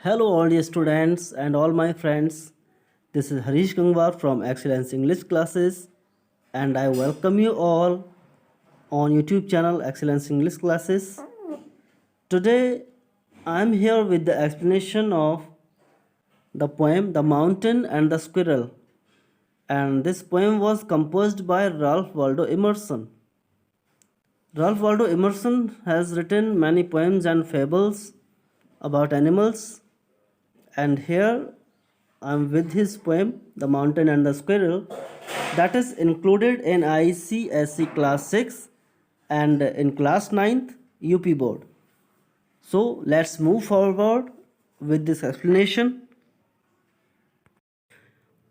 Hello, all dear students and all my friends. This is Harish Gangwar from Excellence English Classes, and I welcome you all on YouTube channel Excellence English Classes. Today, I am here with the explanation of the poem "The Mountain and the Squirrel," and this poem was composed by Ralph Waldo Emerson. Ralph Waldo Emerson has written many poems and fables about animals, and here I'm with his poem The Mountain and the Squirrel, that is included in ICSE class 6 and in class 9th UP board. So let's move forward with this explanation.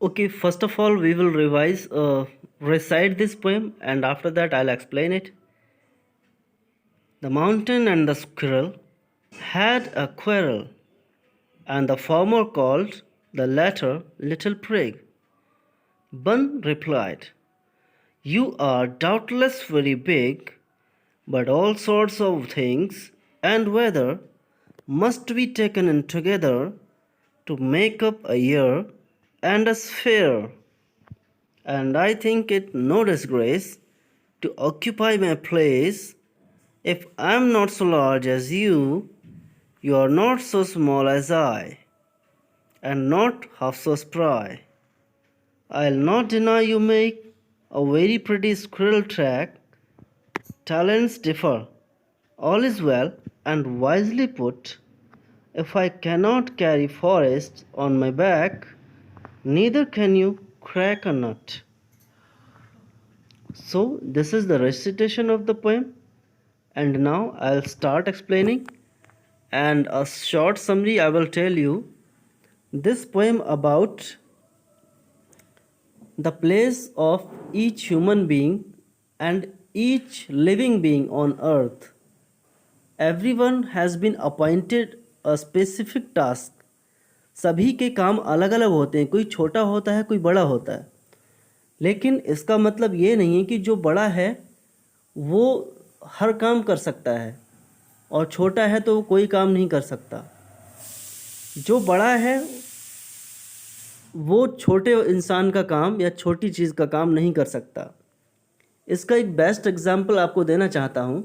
Okay, first of all we will recite this poem, and after that I'll explain it. The mountain and the squirrel had a quarrel, and the former called the latter Little Prig. Bun replied, "You are doubtless very big, but all sorts of things and weather must be taken in together to make up a year and a sphere, and I think it no disgrace to occupy my place. If I am not so large as you are not so small as I, and not half so spry. I'll not deny you make a very pretty squirrel track. Talents differ. All is well and wisely put. If I cannot carry forests on my back, neither can you crack a nut." So this is the recitation of the poem, and now I'll start explaining. And a short summary I will tell you. This poem about the place of each human being and each living being on earth. Everyone has been appointed a specific task. सभी के काम अलग अलग होते हैं, कोई छोटा होता है कोई बड़ा होता है, लेकिन इसका मतलब ये नहीं है कि जो बड़ा है वो हर काम कर सकता है और छोटा है तो वो कोई काम नहीं कर सकता। जो बड़ा है वो छोटे इंसान का काम या छोटी चीज़ का काम नहीं कर सकता। इसका एक बेस्ट एग्जाम्पल आपको देना चाहता हूँ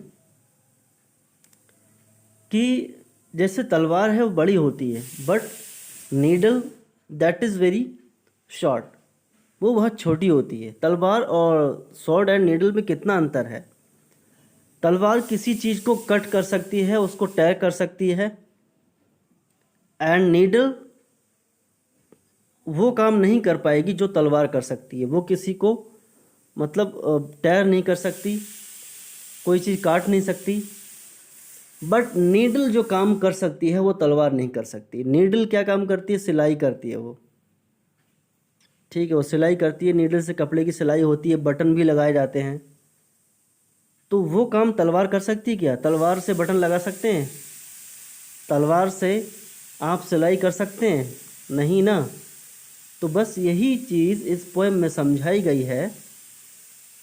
कि जैसे तलवार है वो बड़ी होती है, but needle that is very short, वो बहुत छोटी होती है। तलवार और स्वॉर्ड एंड नीडल में कितना अंतर है। तलवार किसी चीज़ को कट कर सकती है, उसको टेयर कर सकती है, एंड नीडल वो काम नहीं कर पाएगी जो तलवार कर सकती है। वो किसी को मतलब टेयर नहीं कर सकती, कोई चीज़ काट नहीं सकती, बट नीडल जो काम कर सकती है वो तलवार नहीं कर सकती। नीडल क्या काम करती है? सिलाई करती है वो, ठीक है, वो सिलाई करती है। नीडल से कपड़े की सिलाई होती है, बटन भी लगाए जाते हैं। तो वो काम तलवार कर सकती है क्या? तलवार से बटन लगा सकते हैं? तलवार से आप सिलाई कर सकते हैं? नहीं ना। तो बस यही चीज़ इस पोएम में समझाई गई है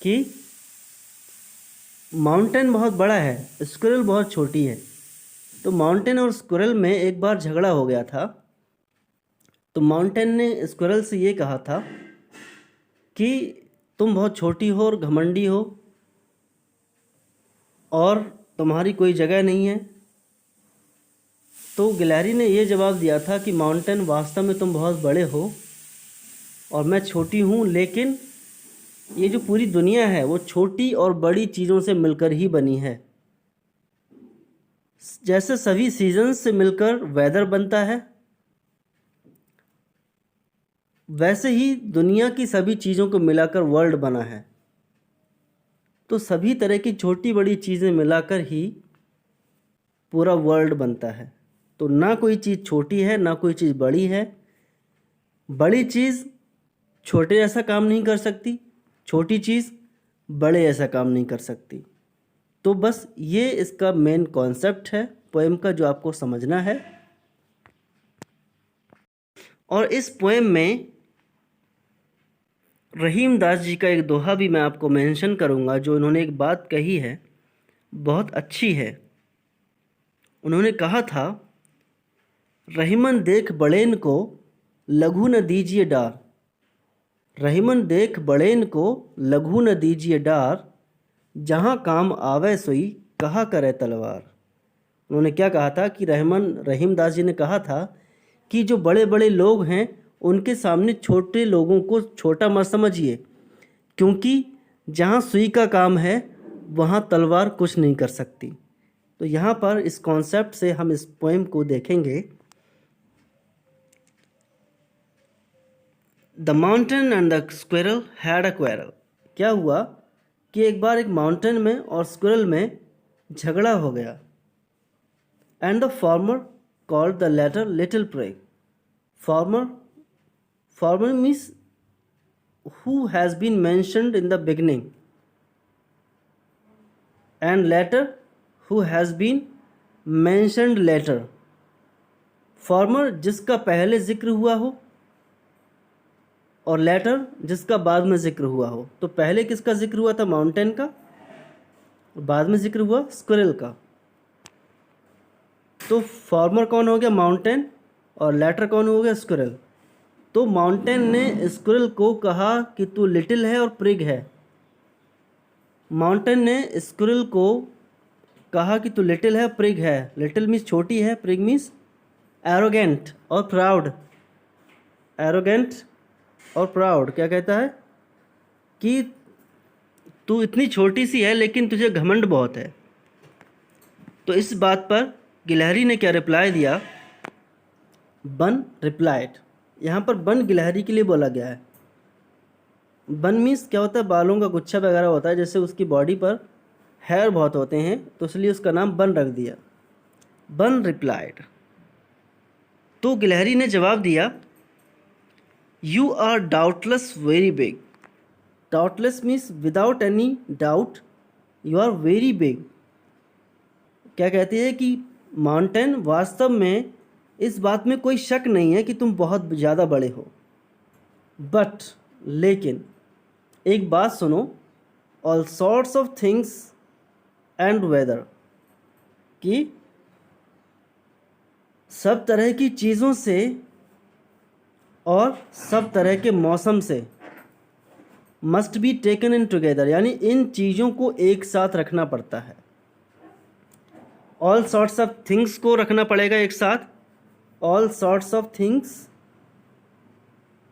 कि माउंटेन बहुत बड़ा है, स्क्विरल बहुत छोटी है। तो माउंटेन और स्क्विरल में एक बार झगड़ा हो गया था। तो माउंटेन ने स्क्विरल से ये कहा था कि तुम बहुत छोटी हो और घमंडी हो और तुम्हारी कोई जगह नहीं है। तो गिलहरी ने ये जवाब दिया था कि माउंटेन, वास्तव में तुम बहुत बड़े हो और मैं छोटी हूँ, लेकिन ये जो पूरी दुनिया है वो छोटी और बड़ी चीज़ों से मिलकर ही बनी है। जैसे सभी सीजन्स से मिलकर वेदर बनता है, वैसे ही दुनिया की सभी चीज़ों को मिलाकर वर्ल्ड बना है। तो सभी तरह की छोटी बड़ी चीज़ें मिलाकर ही पूरा वर्ल्ड बनता है। तो ना कोई चीज़ छोटी है ना कोई चीज़ बड़ी है। बड़ी चीज़ छोटे जैसा काम नहीं कर सकती, छोटी चीज़ बड़े जैसा काम नहीं कर सकती। तो बस ये इसका मेन कॉन्सेप्ट है पोएम का, जो आपको समझना है। और इस पोएम में रहीम दास जी का एक दोहा भी मैं आपको मेंशन करूंगा, जो उन्होंने एक बात कही है, बहुत अच्छी है। उन्होंने कहा था रहीमन देख बड़ेन को लघु न दीजिए डार। रहीमन देख बड़ेन को लघु न दीजिए डार, जहाँ काम आवे सोई कहा करे तलवार। उन्होंने क्या कहा था कि रहीमदास जी ने कहा था कि जो बड़े बड़े लोग हैं उनके सामने छोटे लोगों को छोटा मत समझिए, क्योंकि जहाँ सुई का काम है वहाँ तलवार कुछ नहीं कर सकती। तो यहाँ पर इस कॉन्सेप्ट से हम इस पोएम को देखेंगे। The mountain and the squirrel had a quarrel. क्या हुआ कि एक बार एक माउंटेन में और स्क्विरल में झगड़ा हो गया। And the farmer called the latter little प्रेग। Farmer means who has been mentioned in the beginning, and later who has been mentioned later। Farmer जिसका पहले जिक्र हुआ हो और लेटर जिसका बाद में जिक्र हुआ हो। तो पहले किसका जिक्र हुआ था? माउंटेन का। बाद में जिक्र हुआ स्क्विरल का। तो फार्मर कौन हो गया? माउंटेन। और लेटर कौन हो गया? स्क्विरल। तो माउंटेन ने स्क्विरल को कहा कि तू लिटिल है और प्रिग है। माउंटेन ने स्क्विरल को कहा कि तू लिटिल है, प्रिग है। लिटिल मीन्स छोटी है, प्रिग मीन्स एरोगेंट और प्राउड। एरोगेंट और प्राउड क्या कहता है कि तू इतनी छोटी सी है लेकिन तुझे घमंड बहुत है। तो इस बात पर गिलहरी ने क्या रिप्लाई दिया? बन रिप्लाइड। यहाँ पर बन गिलहरी के लिए बोला गया है। बन मीन्स क्या होता है? बालों का गुच्छा वगैरह होता है, जैसे उसकी बॉडी पर हेयर बहुत होते हैं तो इसलिए उसका नाम बन रख दिया। बन रिप्लाइड। तो गिलहरी ने जवाब दिया, you are doubtless very big. Doubtless means without any doubt, you are very big. क्या कहती है कि माउंटेन, वास्तव में इस बात में कोई शक नहीं है कि तुम बहुत ज़्यादा बड़े हो। बट लेकिन एक बात सुनो, all sorts of things and weather, कि सब तरह की चीज़ों से और सब तरह के मौसम से must be taken in together, यानी इन चीज़ों को एक साथ रखना पड़ता है। ऑल सॉर्ट्स ऑफ थिंग्स को रखना पड़ेगा एक साथ। All sorts of things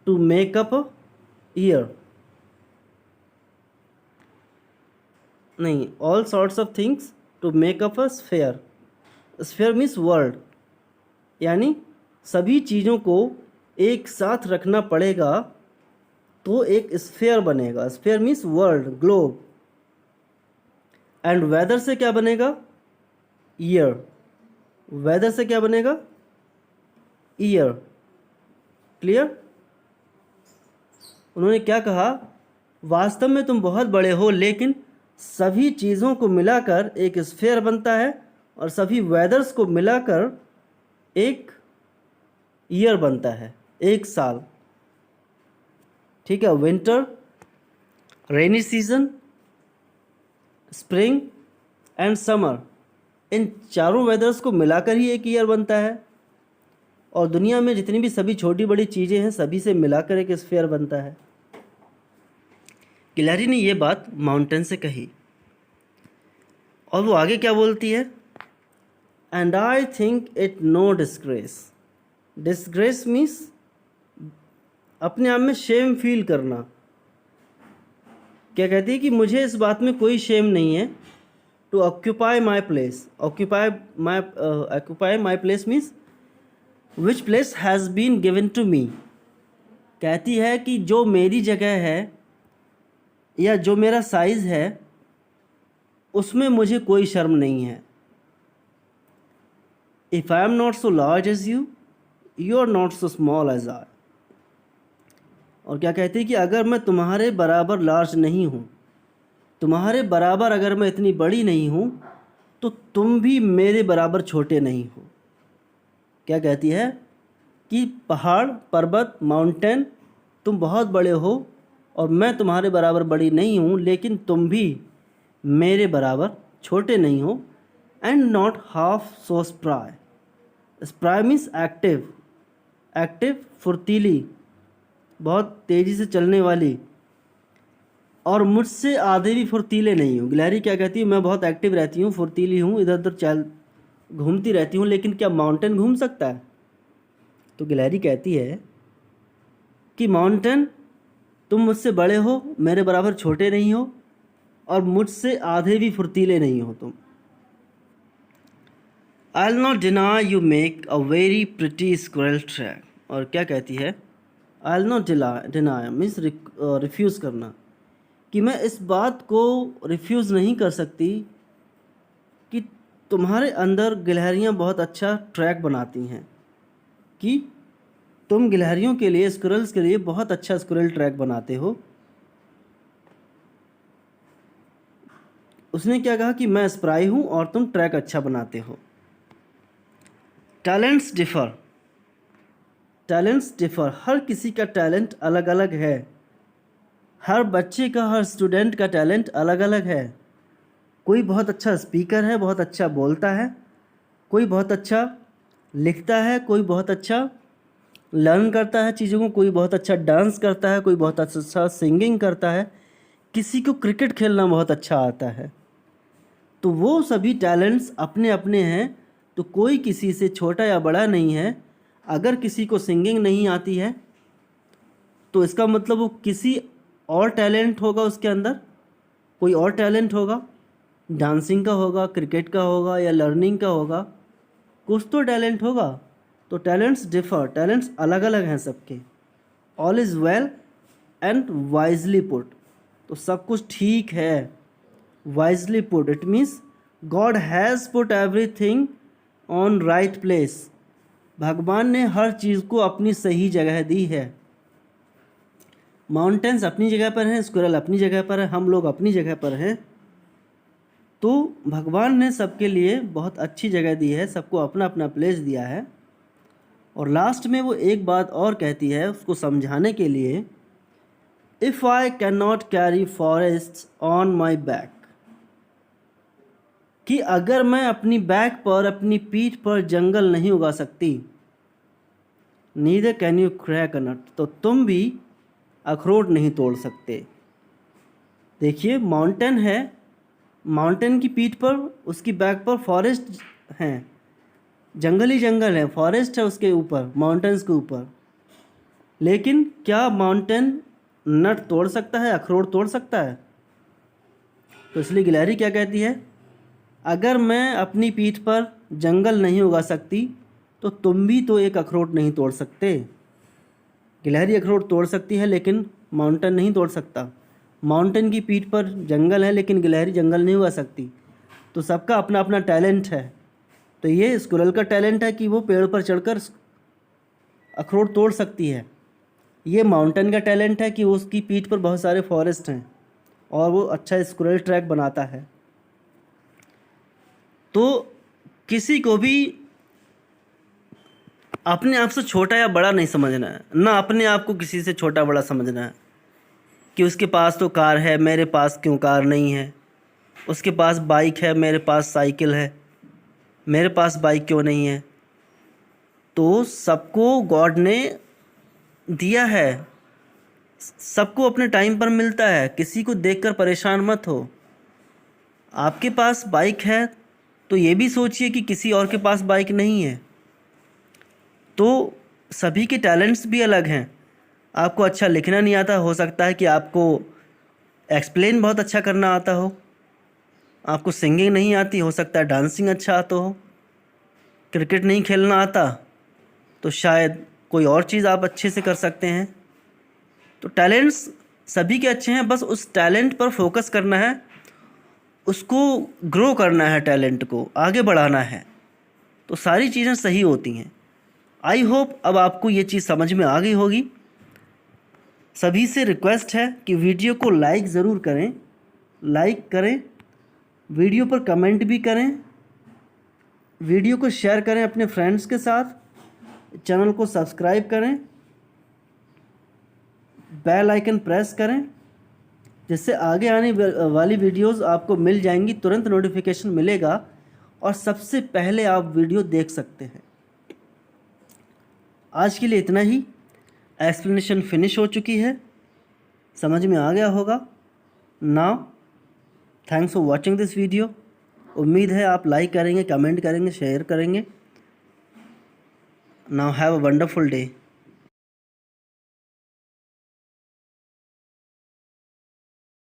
to make up year, नहीं, all sorts of things to make up a sphere. Sphere means world, यानी सभी चीज़ों को एक साथ रखना पड़ेगा तो एक स्फेयर बनेगा। Sphere means world, globe. And weather से क्या बनेगा? ईयर। वेदर से क्या बनेगा? ईयर। क्लियर? उन्होंने क्या कहा? वास्तव में तुम बहुत बड़े हो लेकिन सभी चीज़ों को मिलाकर एक स्फेयर बनता है और सभी वेदर्स को मिलाकर एक ईयर बनता है, एक साल। ठीक है? Winter, rainy season, spring and summer, इन चारों वेदर्स को मिलाकर ही एक ईयर बनता है। और दुनिया में जितनी भी सभी छोटी बड़ी चीज़ें हैं सभी से मिलाकर एक स्फीयर बनता है। गिलहरी ने ये बात माउंटेन से कही और वो आगे क्या बोलती है? And I think it no disgrace. Disgrace means अपने आप में शेम फील करना। क्या कहती है कि मुझे इस बात में कोई शेम नहीं है। To occupy my place. Occupy my place means which place has been given to me. कहती है कि जो मेरी जगह है या जो मेरा साइज़ है उसमें मुझे कोई शर्म नहीं है। If I am not so large as you, you are not so small as I. और क्या कहती है कि अगर मैं तुम्हारे बराबर लार्ज नहीं हूँ, तुम्हारे बराबर अगर मैं इतनी बड़ी नहीं हूँ, तो तुम भी मेरे बराबर छोटे नहीं हो। क्या कहती है कि पहाड़, पर्वत, माउंटेन, तुम बहुत बड़े हो और मैं तुम्हारे बराबर बड़ी नहीं हूँ, लेकिन तुम भी मेरे बराबर छोटे नहीं हो। And not half so spry, spry means active, active फुर्तीली, बहुत तेज़ी से चलने वाली, और मुझसे आधे भी फुर्तीले नहीं हूँ। गिलहरी क्या कहती है, मैं बहुत एक्टिव रहती हूँ, फुर्तीली हूँ, इधर उधर चल घूमती रहती हूँ, लेकिन क्या माउंटेन घूम सकता है? तो गिलहरी कहती है कि माउंटेन, तुम मुझसे बड़े हो, मेरे बराबर छोटे नहीं हो, और मुझसे आधे भी फुर्तीले नहीं हो तुम। I'll not deny you make a very pretty squirrel track। और क्या कहती है, I'll not deny means refuse करना, कि मैं इस बात को रिफ्यूज़ नहीं कर सकती कि तुम्हारे अंदर गिलहरियाँ बहुत अच्छा ट्रैक बनाती हैं, कि तुम गिलहरियों के लिए, स्क्विरल्स के लिए बहुत अच्छा स्क्विरल ट्रैक बनाते हो। उसने क्या कहा कि मैं स्प्राई हूँ और तुम ट्रैक अच्छा बनाते हो। टैलेंट्स डिफ़र, टैलेंट्स डिफ़र, हर किसी का टैलेंट अलग अलग है, हर बच्चे का, हर स्टूडेंट का टैलेंट अलग अलग है। कोई बहुत अच्छा स्पीकर है, बहुत अच्छा बोलता है, कोई बहुत अच्छा लिखता है, कोई बहुत अच्छा लर्न करता है चीज़ों को, कोई बहुत अच्छा डांस करता है, कोई बहुत अच्छा सिंगिंग करता है, किसी को क्रिकेट खेलना बहुत अच्छा आता है। तो वो सभी टैलेंट्स अपने अपने हैं, तो कोई किसी से छोटा या बड़ा नहीं है। अगर किसी को सिंगिंग नहीं आती है तो इसका मतलब वो किसी और टैलेंट होगा उसके अंदर, कोई और टैलेंट होगा, डांसिंग का होगा, क्रिकेट का होगा, या लर्निंग का होगा, कुछ तो टैलेंट होगा। तो टैलेंट्स डिफ़र, टैलेंट्स अलग अलग हैं सबके। All is well and wisely put, तो सब कुछ ठीक है। Wisely put, it means God has put everything on right place, भगवान ने हर चीज़ को अपनी सही जगह दी है। माउंटेन्स अपनी जगह पर हैं, स्क्विरल अपनी जगह पर है, हम लोग अपनी जगह पर हैं। तो भगवान ने सबके लिए बहुत अच्छी जगह दी है, सबको अपना अपना प्लेस दिया है। और लास्ट में वो एक बात और कहती है उसको समझाने के लिए, if I can not carry forest on my back, कि अगर मैं अपनी बैक पर, अपनी पीठ पर जंगल नहीं उगा सकती, neither can you crack a nut, तो तुम भी अखरोट नहीं तोड़ सकते। देखिए माउंटेन है, माउंटेन की पीठ पर, उसकी बैक पर फॉरेस्ट हैं, जंगल ही जंगल है, फॉरेस्ट है उसके ऊपर, माउंटेन्स के ऊपर, लेकिन क्या माउंटेन नट तोड़ सकता है, अखरोट तोड़ सकता है? तो इसलिए गिलहरी क्या कहती है, अगर मैं अपनी पीठ पर जंगल नहीं उगा सकती तो तुम भी तो एक अखरोट नहीं तोड़ सकते। गिलहरी अखरोट तोड़ सकती है लेकिन माउंटेन नहीं तोड़ सकता। माउंटेन की पीठ पर जंगल है लेकिन गिलहरी जंगल नहीं उगा सकती। तो सबका अपना अपना टैलेंट है। तो ये स्क्विरल का टैलेंट है कि वो पेड़ पर चढ़कर अखरोट तोड़ सकती है। ये माउंटेन का टैलेंट है कि उसकी पीठ पर बहुत सारे फॉरेस्ट हैं और वो अच्छा स्क्विरल ट्रैक बनाता है। तो किसी को भी अपने आप से छोटा या बड़ा नहीं समझना है, ना अपने आप को किसी से छोटा बड़ा समझना है कि उसके पास तो कार है, मेरे पास क्यों कार नहीं है, उसके पास बाइक है, मेरे पास साइकिल है, मेरे पास बाइक क्यों नहीं है। तो सबको गॉड ने दिया है, सबको अपने टाइम पर मिलता है, किसी को देखकर परेशान मत हो। आपके पास बाइक है तो ये भी सोचिए कि किसी और के पास बाइक नहीं है। तो सभी के टैलेंट्स भी अलग हैं। आपको अच्छा लिखना नहीं आता, हो सकता है कि आपको एक्सप्लेन बहुत अच्छा करना आता हो। आपको सिंगिंग नहीं आती, हो सकता है डांसिंग अच्छा आता हो। क्रिकेट नहीं खेलना आता तो शायद कोई और चीज़ आप अच्छे से कर सकते हैं। तो टैलेंट्स सभी के अच्छे हैं, बस उस टैलेंट पर फोकस करना है, उसको ग्रो करना है, टैलेंट को आगे बढ़ाना है, तो सारी चीज़ें सही होती हैं। आई होप अब आपको ये चीज़ समझ में आ गई होगी। सभी से रिक्वेस्ट है कि वीडियो को लाइक ज़रूर करें, लाइक करें, वीडियो पर कमेंट भी करें, वीडियो को शेयर करें अपने फ्रेंड्स के साथ, चैनल को सब्सक्राइब करें, बेल आइकन प्रेस करें, जिससे आगे आने वाली वीडियोस आपको मिल जाएंगी, तुरंत नोटिफिकेशन मिलेगा और सबसे पहले आप वीडियो देख सकते हैं। आज के लिए इतना ही। एक्सप्लेनेशन फिनिश हो चुकी है, समझ में आ गया होगा। Now thanks for watching this video. उम्मीद है आप लाइक करेंगे, कमेंट करेंगे, शेयर करेंगे। Now have a wonderful day.